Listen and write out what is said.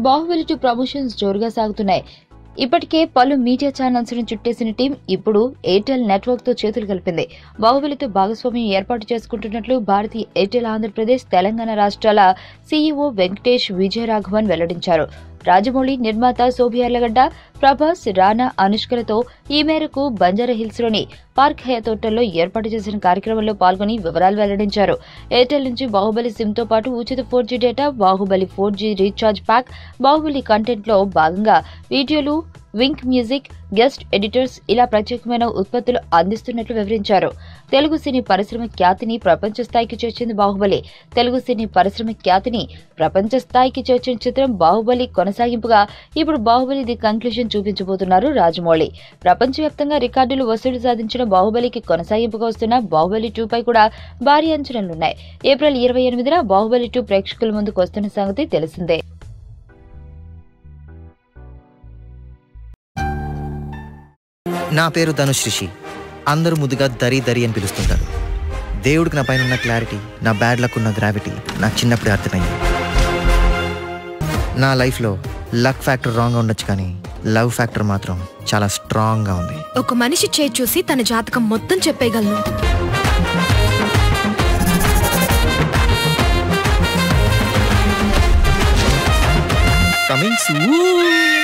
Baahubali 2 promotions జోరుగా సాగుతున్నాయి. ఇప్పటికే పలు మీడియా ఛానల్స్ ను చుట్టేసిన టీం ఇప్పుడు ఎయిర్టెల్ నెట్వర్క్ తో చేతులు కలిపింది. బాహుబలితో భాగస్వామ్యం ఏర్పాటు చేసుకుంటున్నట్లు భారతీయ ఎయిర్టెల్ ఆంధ్రప్రదేశ్, తెలంగాణ రాష్ట్రాల సీఈఓ వెంకటేష్ విజయరాఘవన్ వెల్లడించారు. రాజమౌళి, నిర్మాత శోభి యార్లగడ్డ, ప్రభాస్, రానా, అనుష్కలతో ఈ మేరకు బంజారాహిల్స్ లోని పార్క్ హయాత్ హోటల్లో ఏర్పాటు చేసిన కార్యక్రమంలో పాల్గొని వివరాలు వెల్లడించారు. ఎయిర్టెల్ నుంచి బాహుబలి సిమ్ తో పాటు ఉచిత 4G data, Baahubali 4G recharge pack, Baahubali content లో భాగంగా వీడియోలు, వింక్ మ్యూజిక్, గెస్ట్ ఎడిటర్స్ ఇలా ప్రత్యేకమైన ఉత్పత్తులు అందిస్తున్నట్లు వివరించారు. తెలుగు సినీ పరిశ్రమ ఖ్యాతిని ప్రపంచ స్థాయికి చేర్చింది బాహుబలి. తెలుగు సినీ పరిశ్రమ ఖ్యాతిని ప్రపంచ స్థాయికి చేర్చిన చిత్రం బాహుబలి కొనసాగింపుగా ఇప్పుడు బాహుబలి ది కన్క్లూజన్ చూపించబోతున్నారు రాజమౌళి. ప్రపంచవ్యాప్తంగా రికార్డులు వసూలు సాధించిన బాహుబలికి కొనసాగింపుగా వస్తున్న బాహుబలి 2 పై కూడా భారీ అంచనాలున్నాయి. ఏప్రిల్ 28న బాహుబలి 2 ప్రేక్షకుల ముందుకు వస్తున్న సంగతి తెలిసిందే. నా పేరు ధనుష్ రిషి. అందరూ ముద్దుగా దరి దరి అని పిలుస్తుంటారు. దేవుడికి నా పైన ఉన్న క్లారిటీ, నా బ్యాడ్ లక్ ఉన్న గ్రావిటీ నాకు చిన్నప్పుడే అర్థమైంది. నా లైఫ్లో లక్ ఫ్యాక్టర్ రాంగ్గా ఉండొచ్చు, కానీ లవ్ ఫ్యాక్టర్ మాత్రం చాలా స్ట్రాంగ్గా ఉంది. ఒక మనిషి చేయి చూసి తన జాతకం మొత్తం చెప్పేయగలను. Coming soon.